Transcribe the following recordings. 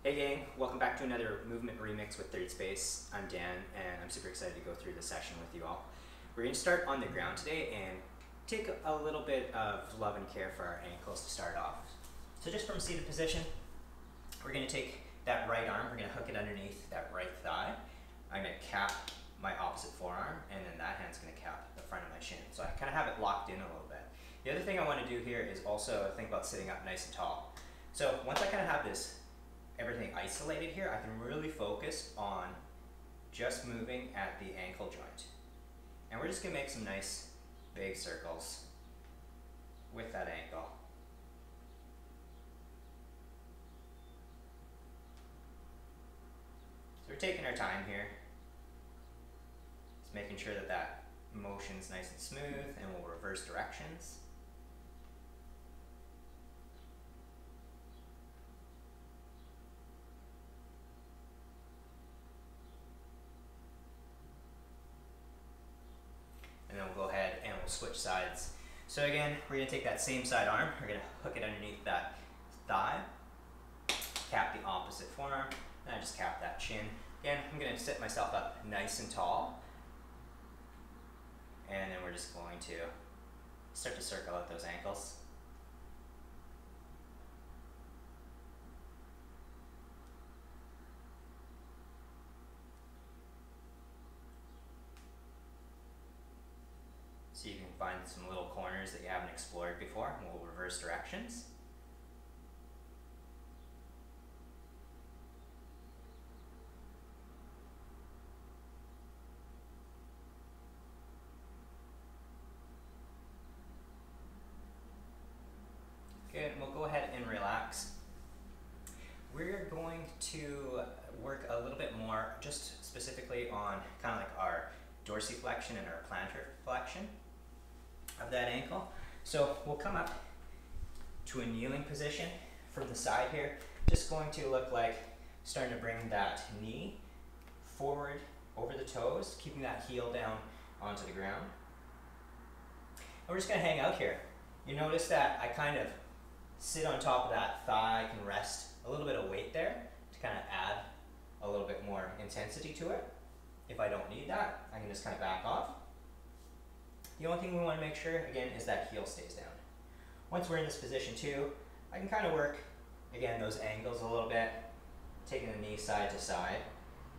Hey gang, welcome back to another movement remix with Third Space. I'm Dan and I'm super excited to go through this session with you all. We're going to start on the ground today and take a little bit of love and care for our ankles to start off. So just from seated position, we're going to take that right arm, we're going to hook it underneath that right thigh. I'm going to cap my opposite forearm and then that hand's going to cap the front of my shin. So I kind of have it locked in a little bit. The other thing I want to do here is also think about sitting up nice and tall. So once I kind of have everything isolated here, I can really focus on just moving at the ankle joint. And we're just going to make some nice big circles with that ankle. So we're taking our time here, just making sure that that motion's nice and smooth, and we'll reverse directions. And then we'll go ahead and we'll switch sides. So again, we're going to take that same side arm, we're going to hook it underneath that thigh, cap the opposite forearm, and I just cap that chin. Again, I'm going to sit myself up nice and tall, and then we're just going to start to circle out those ankles. So you can find some little corners that you haven't explored before, and we'll reverse directions. Good, and we'll go ahead and relax. We're going to work a little bit more just specifically on kind of like our dorsiflexion and our plantar flexion of that ankle. So we'll come up to a kneeling position from the side here. Just going to look like starting to bring that knee forward over the toes, keeping that heel down onto the ground. And we're just going to hang out here. You notice that I kind of sit on top of that thigh, I can rest a little bit of weight there to kind of add a little bit more intensity to it. If I don't need that, I can just kind of back off. The only thing we want to make sure, again, is that heel stays down. Once we're in this position too, I can kind of work, again, those angles a little bit, taking the knee side to side,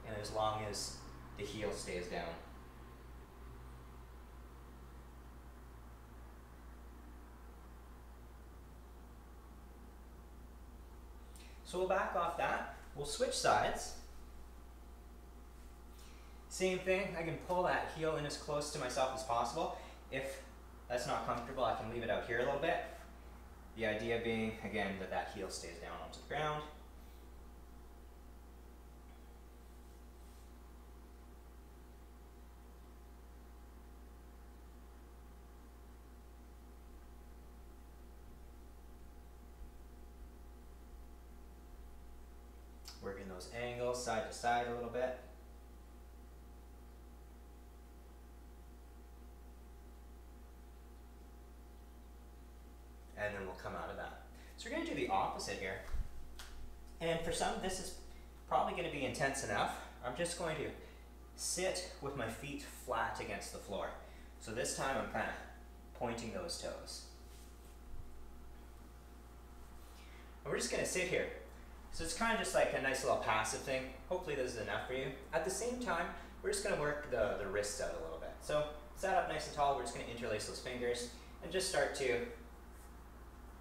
and as long as the heel stays down. So we'll back off that, we'll switch sides. Same thing, I can pull that heel in as close to myself as possible. If that's not comfortable, I can leave it out here a little bit. The idea being, again, that that heel stays down onto the ground. Working those angles side to side a little bit. And then we'll come out of that. So we're going to do the opposite here. And for some, this is probably going to be intense enough. I'm just going to sit with my feet flat against the floor. So this time I'm kind of pointing those toes. And we're just going to sit here. So it's kind of just like a nice little passive thing. Hopefully this is enough for you. At the same time, we're just going to work the wrists out a little bit. So sat up nice and tall, we're just going to interlace those fingers and just start to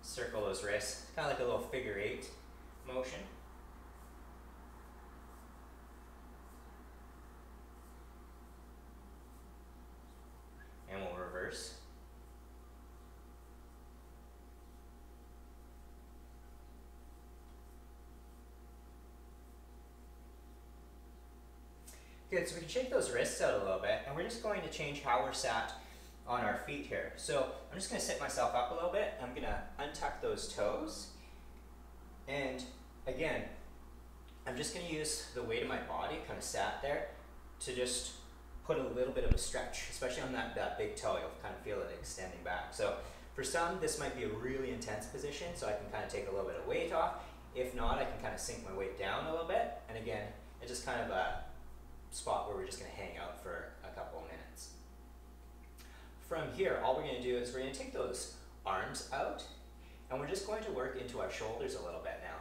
circle those wrists, kind of like a little figure 8 motion. And we'll reverse. Good, so we can shake those wrists out a little bit, and we're just going to change how we're sat on our feet here. So I'm just going to sit myself up a little bit. I'm going to untuck those toes. And again, I'm just going to use the weight of my body, kind of sat there, to just put a little bit of a stretch, especially on that big toe. You'll kind of feel it extending back. So for some, this might be a really intense position, so I can kind of take a little bit of weight off. If not, I can kind of sink my weight down a little bit. And again, it's just kind of a spot where we're just going to hang out for a couple of minutes. From here, all we're going to do is we're going to take those arms out, and we're just going to work into our shoulders a little bit now.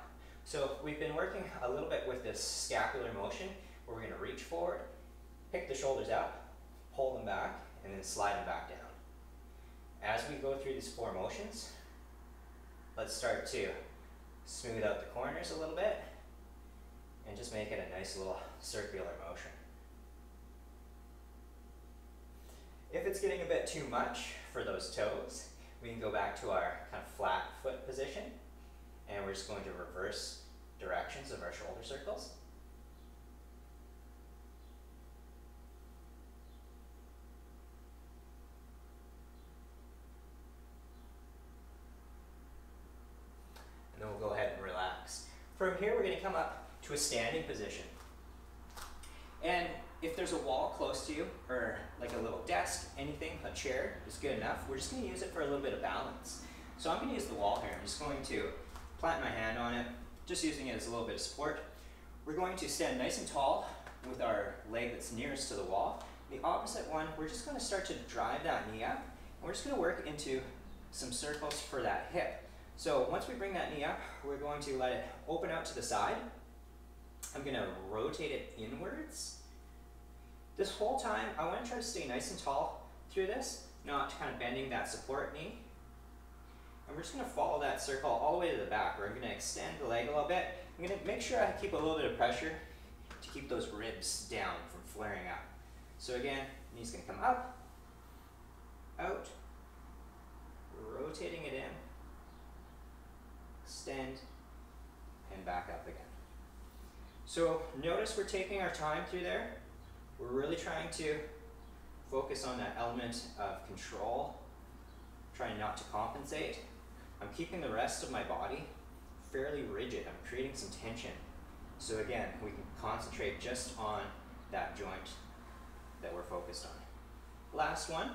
So we've been working a little bit with this scapular motion, where we're going to reach forward, pick the shoulders up, pull them back, and then slide them back down. As we go through these 4 motions, let's start to smooth out the corners a little bit, and just make it a nice little circular motion. If it's getting a bit too much for those toes, we can go back to our kind of flat foot position, and we're just going to reverse directions of our shoulder circles. And then we'll go ahead and relax. From here, we're going to come up to a standing position. And if there's a wall close to you, or like a little desk, anything, a chair is good enough. We're just going to use it for a little bit of balance. So I'm going to use the wall here. I'm just going to plant my hand on it, just using it as a little bit of support. We're going to stand nice and tall with our leg that's nearest to the wall. The opposite one, we're just going to start to drive that knee up, and we're just going to work into some circles for that hip. So once we bring that knee up, we're going to let it open out to the side. I'm going to rotate it inwards. This whole time, I want to try to stay nice and tall through this, not kind of bending that support knee. And we're just going to follow that circle all the way to the back. We're going to extend the leg a little bit. I'm going to make sure I keep a little bit of pressure to keep those ribs down from flaring up. So again, knee's going to come up, out, rotating it in, extend, and back up again. So notice we're taking our time through there. We're really trying to focus on that element of control, trying not to compensate. I'm keeping the rest of my body fairly rigid. I'm creating some tension. So again, we can concentrate just on that joint that we're focused on. Last one.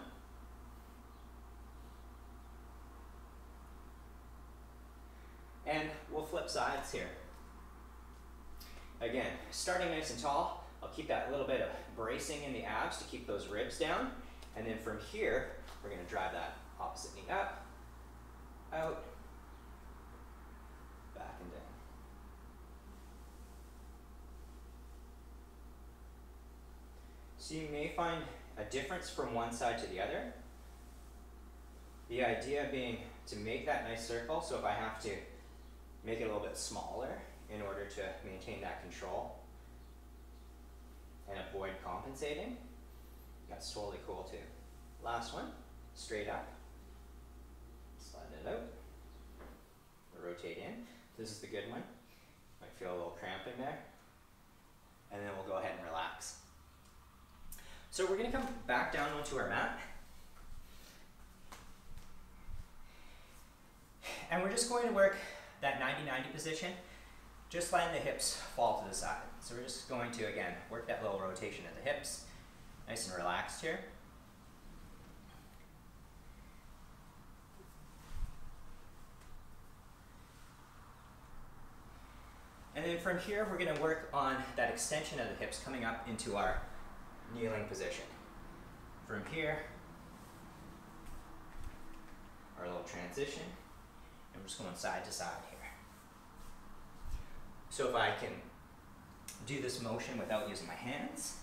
And we'll flip sides here. Again, starting nice and tall, I'll keep that little bit of bracing in the abs to keep those ribs down. And then from here, we're going to drive that opposite knee up, out, back and down. So you may find a difference from one side to the other. The idea being to make that nice circle, so if I have to make it a little bit smaller in order to maintain that control and avoid compensating, that's totally cool too. Last one, straight up, slide it out, rotate in. This is the good one. Might feel a little cramping there. And then we'll go ahead and relax. So we're going to come back down onto our mat. And we're just going to work that 90-90 position, just letting the hips fall to the side. So we're just going to, again, work that little rotation of the hips, nice and relaxed here. And then from here, we're going to work on that extension of the hips coming up into our kneeling position. From here, our little transition, and we're just going side to side here. So if I can do this motion without using my hands,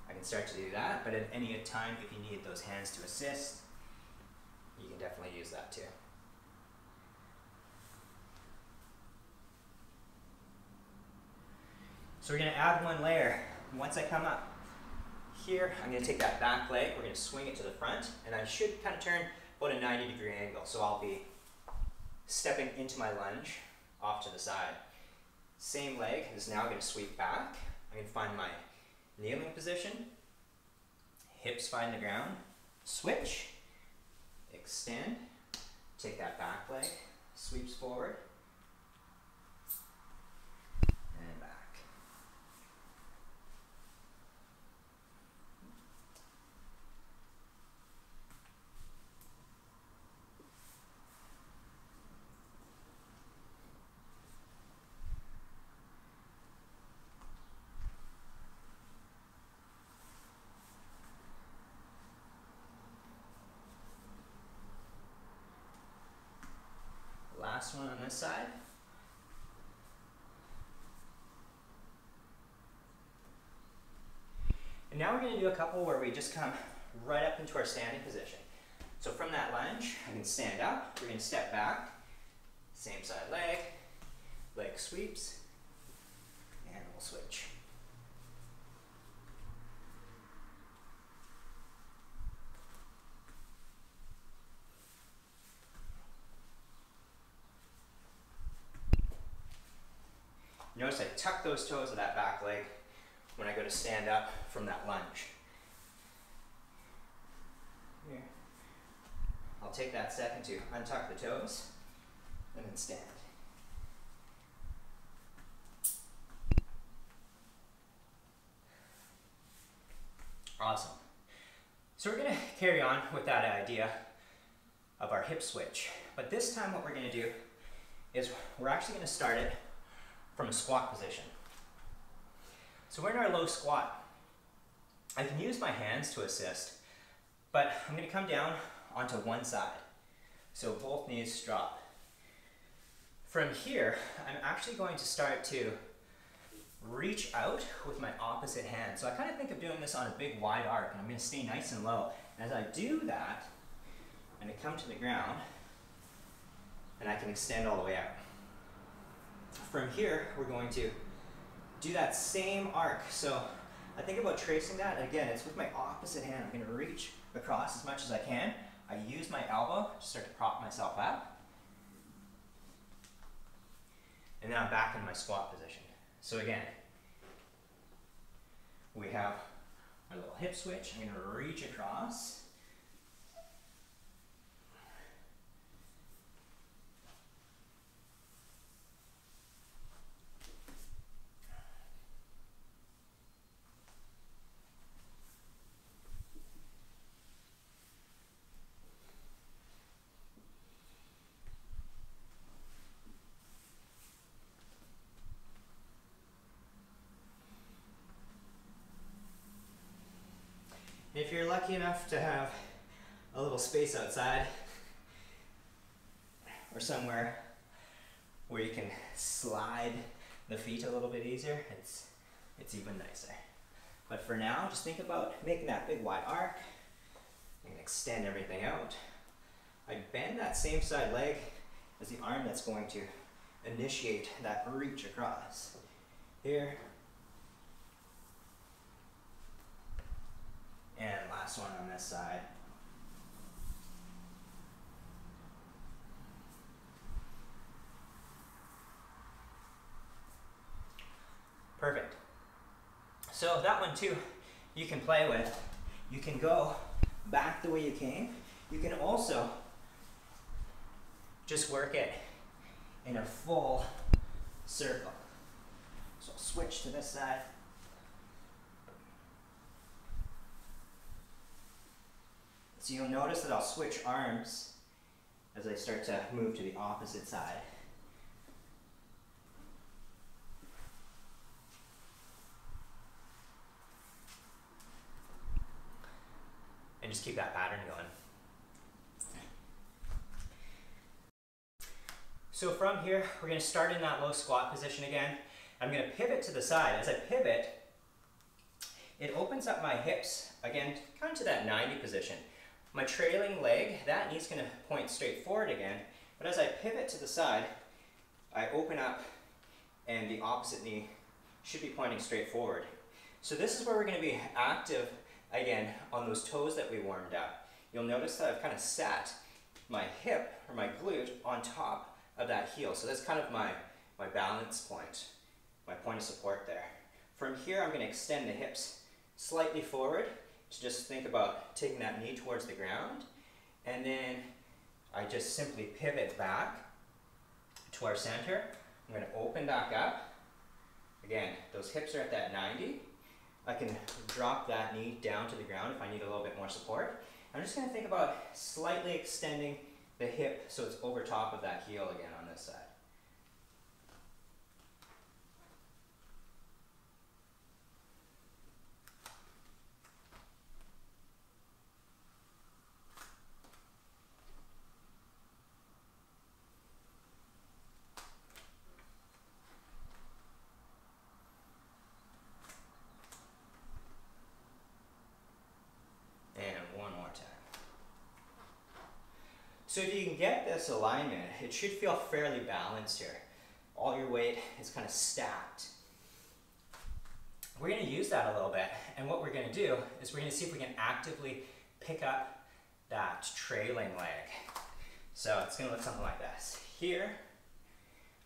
I can start to do that, but at any time, if you need those hands to assist, you can definitely use that too. So we're going to add one layer. Once I come up here, I'm going to take that back leg, we're going to swing it to the front, and I should kind of turn about a 90-degree angle. So I'll be stepping into my lunge off to the side. Same leg is now going to sweep back. I'm going to find my kneeling position, hips find the ground, switch, extend, take that back leg, sweeps forward, and back. last one on this side. And now we're going to do a couple where we just come right up into our standing position. So from that lunge, I can stand up, we're going to step back, same side leg, leg sweeps, and we'll switch. Notice I tuck those toes of that back leg when I go to stand up from that lunge. Here. I'll take that second to untuck the toes and then stand. Awesome. So we're going to carry on with that idea of our hip switch. But this time what we're going to do is we're actually going to start it from a squat position. So we're in our low squat. I can use my hands to assist, but I'm going to come down onto one side. So both knees drop. From here, I'm actually going to start to reach out with my opposite hand. So I kind of think of doing this on a big wide arc, and I'm going to stay nice and low. As I do that, I'm going to come to the ground, and I can extend all the way out. From here, we're going to do that same arc. So I think about tracing that. Again, it's with my opposite hand. I'm going to reach across as much as I can. I use my elbow to start to prop myself up. And then I'm back in my squat position. So again, we have our little hip switch. I'm going to reach across. If you're lucky enough to have a little space outside or somewhere where you can slide the feet a little bit easier, it's even nicer. But for now, just think about making that big wide arc. You can extend everything out. I bend that same side leg as the arm that's going to initiate that reach across. Here. And last one on this side. Perfect. So that one too, you can play with. You can go back the way you came. You can also just work it in a full circle. So I'll switch to this side. So you'll notice that I'll switch arms as I start to move to the opposite side. And just keep that pattern going. So from here, we're going to start in that low squat position again. I'm going to pivot to the side. As I pivot, it opens up my hips, again, kind of to that 90 position. My trailing leg, that knee's going to point straight forward again, but as I pivot to the side, I open up and the opposite knee should be pointing straight forward. So this is where we're going to be active again on those toes that we warmed up. You'll notice that I've kind of sat my hip or my glute on top of that heel. So that's kind of my balance point, my point of support there. From here, I'm going to extend the hips slightly forward. To just think about taking that knee towards the ground, and then I just simply pivot back to our center. I'm going to open back up. Again, those hips are at that 90. I can drop that knee down to the ground if I need a little bit more support. I'm just going to think about slightly extending the hip so it's over top of that heel again on this side. So if you can get this alignment, it should feel fairly balanced here. All your weight is kind of stacked. We're going to use that a little bit, and what we're going to do is we're going to see if we can actively pick up that trailing leg. So it's going to look something like this. Here,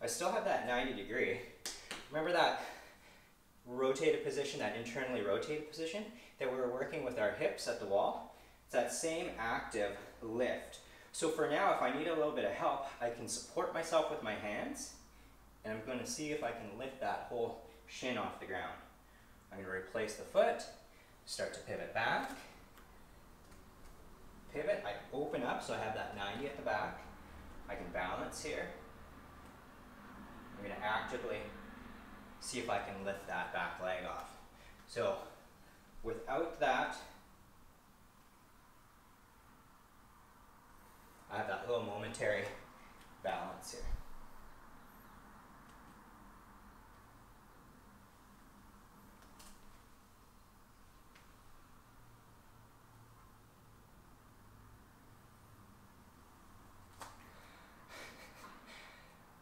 I still have that 90 degree. Remember that rotated position, that internally rotated position that we were working with our hips at the wall? It's that same active lift. So for now, if I need a little bit of help, I can support myself with my hands, and I'm going to see if I can lift that whole shin off the ground. I'm going to replace the foot, start to pivot back. Pivot, I open up so I have that 90 at the back. I can balance here. I'm going to actively see if I can lift that back leg off. So without that, I have that little momentary balance here.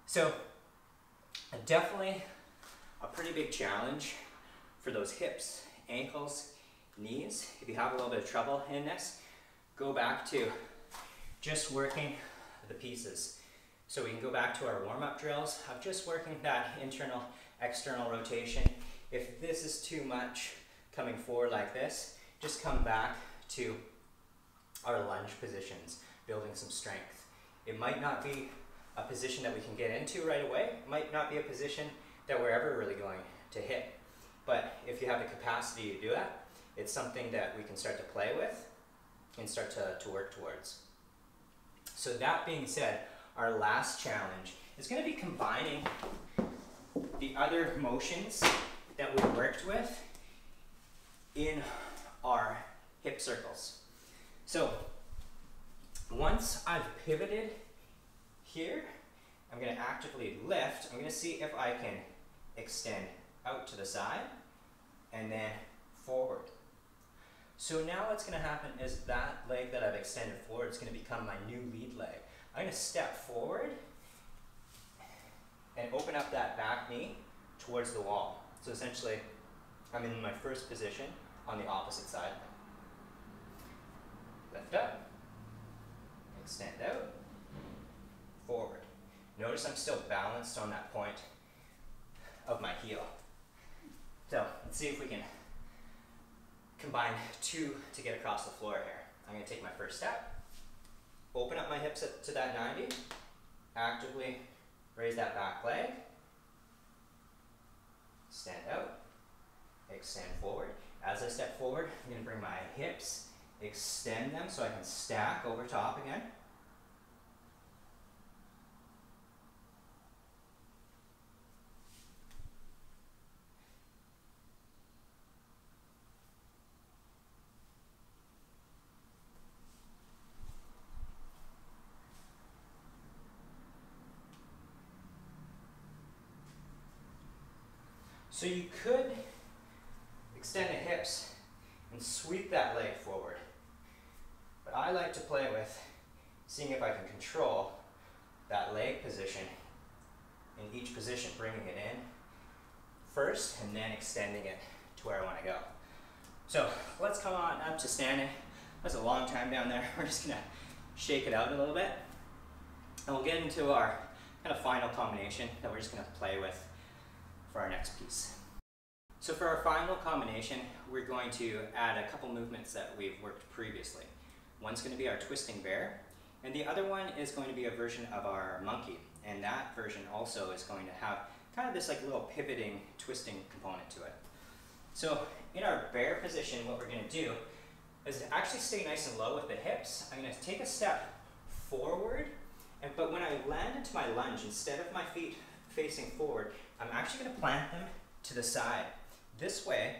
So definitely a pretty big challenge for those hips, ankles, knees. If you have a little bit of trouble in this, go back to just working the pieces. So we can go back to our warm-up drills of just working that internal, external rotation. If this is too much coming forward like this, just come back to our lunge positions, building some strength. It might not be a position that we can get into right away. It might not be a position that we're ever really going to hit. But if you have the capacity to do that, it's something that we can start to play with and start to work towards. So that being said, our last challenge is going to be combining the other motions that we worked with in our hip circles. So once I've pivoted here, I'm going to actively lift. I'm going to see if I can extend out to the side and then forward. So now what's going to happen is that leg that I've extended forward is going to become my new lead leg. I'm going to step forward and open up that back knee towards the wall. So essentially, I'm in my first position on the opposite side. Lift up, extend out, forward. Notice I'm still balanced on that point of my heel. So let's see if we can combine two to get across the floor here. I'm going to take my first step, open up my hips to that 90, actively raise that back leg, stand out, extend forward. As I step forward, I'm going to bring my hips, extend them so I can stack over top again. So you could extend the hips and sweep that leg forward. But I like to play with seeing if I can control that leg position in each position, bringing it in first and then extending it to where I want to go. So let's come on up to standing. That's a long time down there. We're just going to shake it out a little bit. And we'll get into our kind of final combination that we're just going to play with for our next piece. So for our final combination, we're going to add a couple movements that we've worked previously. One's going to be our twisting bear, and the other one is going to be a version of our monkey. And that version also is going to have kind of this like little pivoting, twisting component to it. So in our bear position, what we're going to do is to actually stay nice and low with the hips. I'm going to take a step forward, but when I land into my lunge, instead of my feet facing forward, I'm actually going to plant them to the side. This way,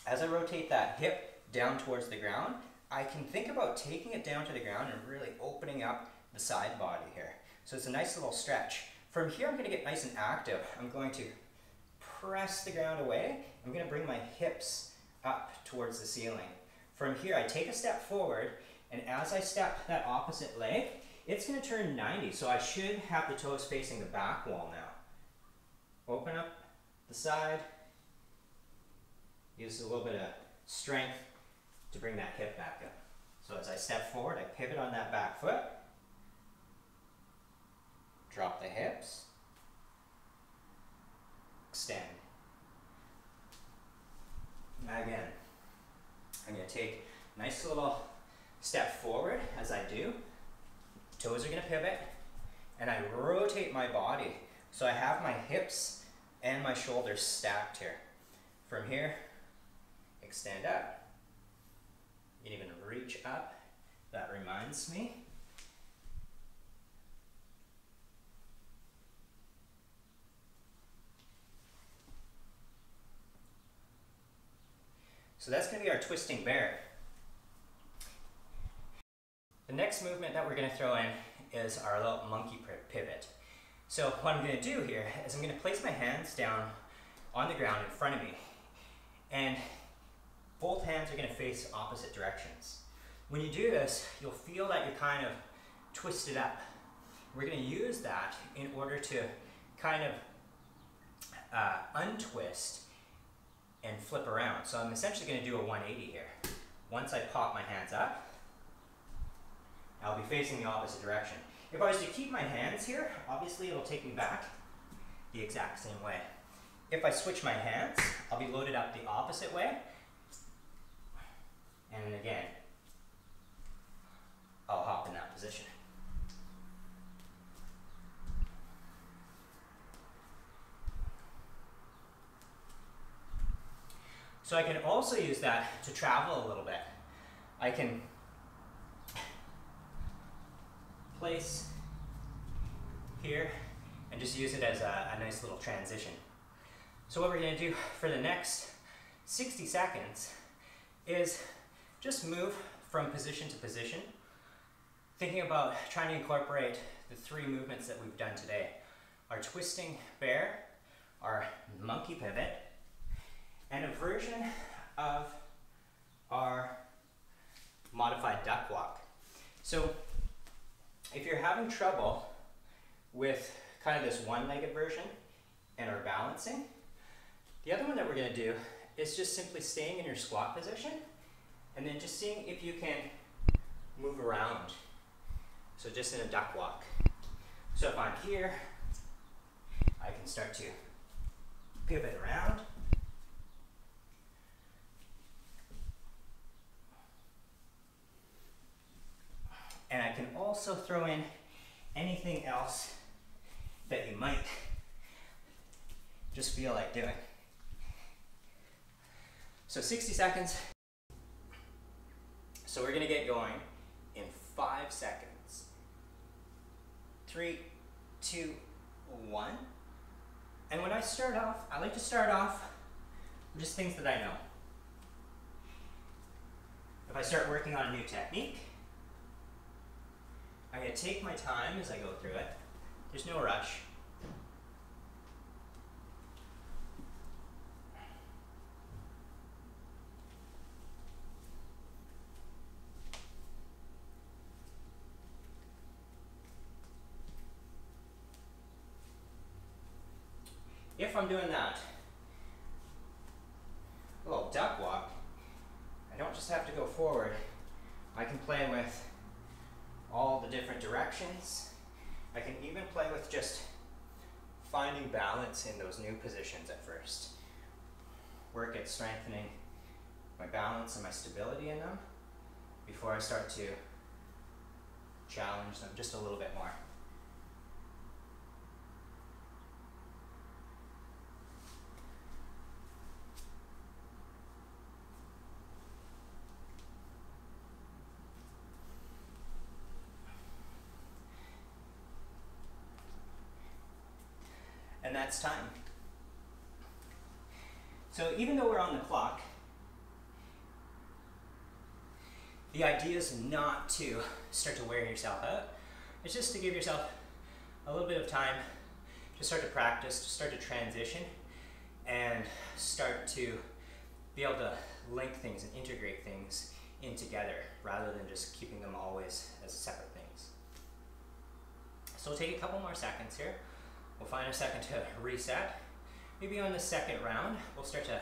as I rotate that hip down towards the ground, I can think about taking it down to the ground and really opening up the side body here. So it's a nice little stretch. From here, I'm going to get nice and active. I'm going to press the ground away. I'm going to bring my hips up towards the ceiling. From here, I take a step forward, and as I step that opposite leg, it's going to turn 90, so I should have the toes facing the back wall now. Open up the side, use a little bit of strength to bring that hip back up. So as I step forward, I pivot on that back foot, drop the hips, extend. Now again, I'm going to take a nice little step forward as I do. Toes are going to pivot, and I rotate my body. So I have my hips and my shoulders stacked here. From here, extend up. You can even reach up. That reminds me. So that's going to be our twisting bear. The next movement that we're going to throw in is our little monkey pivot. So what I'm going to do here is I'm going to place my hands down on the ground in front of me, and both hands are going to face opposite directions. When you do this, you'll feel that you're kind of twisted up. We're going to use that in order to kind of untwist and flip around. So I'm essentially going to do a 180 here. Once I pop my hands up, I'll be facing the opposite direction. If I was to keep my hands here, obviously it'll take me back the exact same way. If I switch my hands, I'll be loaded up the opposite way. And then again, I'll hop in that position. So I can also use that to travel a little bit. I can place here and just use it as a nice little transition. So what we're going to do for the next 60 seconds is just move from position to position, thinking about trying to incorporate the three movements that we've done today. Our twisting bear, our monkey pivot, and a version of our modified duck walk. So if you're having trouble with kind of this one-legged version and our balancing, the other one that we're going to do is just simply staying in your squat position and then just seeing if you can move around. So just in a duck walk. So if I'm here, I can start to pivot around. And I can also throw in anything else that you might just feel like doing. So 60 seconds. So we're going to get going in 5 seconds. 3, 2, 1. And when I start off, I like to start off with just things that I know. If I start working on a new technique, I'm going to take my time as I go through it. There's no rush. If I'm doing that, a little duck walk, I don't just have to go forward. I can play with all the different directions. I can even play with just finding balance in those new positions at first. Work at strengthening my balance and my stability in them before I start to challenge them just a little bit more. And that's time. So even though we're on the clock, the idea is not to start to wear yourself out. It's just to give yourself a little bit of time to start to practice, to start to transition, and start to be able to link things and integrate things in together rather than just keeping them always as separate things. So we'll take a couple more seconds here. We'll find a second to reset. Maybe on the second round, we'll start to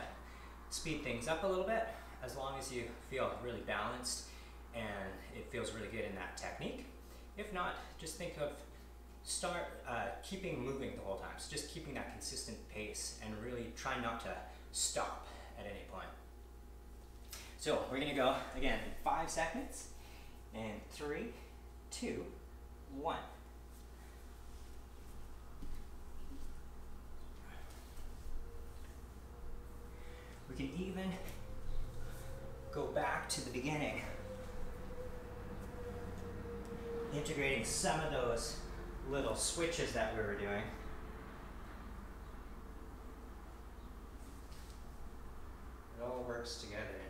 speed things up a little bit, as long as you feel really balanced and it feels really good in that technique. If not, just think of keeping moving the whole time. So just keeping that consistent pace and really try not to stop at any point. So we're gonna go again in 5 seconds, in 3, 2, 1. We can even go back to the beginning, integrating some of those little switches that we were doing. It all works together in the end.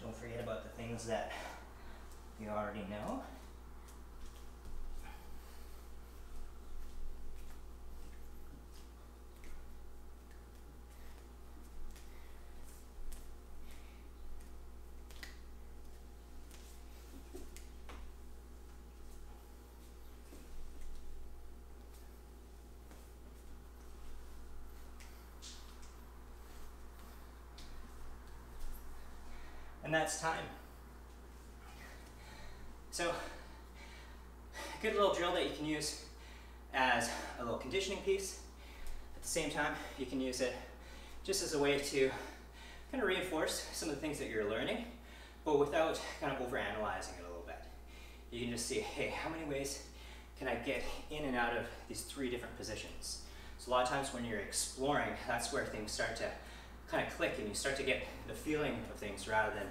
Don't forget about the things that you already know. And that's time. So, a good little drill that you can use as a little conditioning piece. At the same time, you can use it just as a way to kind of reinforce some of the things that you're learning, but without kind of overanalyzing it a little bit. You can just see, hey, how many ways can I get in and out of these 3 different positions? So a lot of times when you're exploring, that's where things start to kind of click and you start to get the feeling of things rather than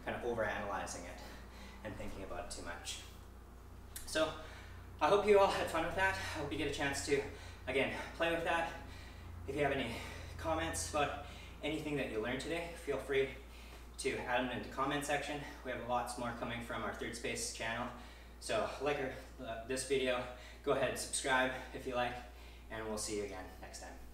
kind of overanalyzing it and thinking about it too much. So I hope you all had fun with that. I hope you get a chance to, again, play with that. If you have any comments about anything that you learned today, feel free to add them into the comment section. We have lots more coming from our Third Space channel. So like this video, go ahead and subscribe if you like, and we'll see you again next time.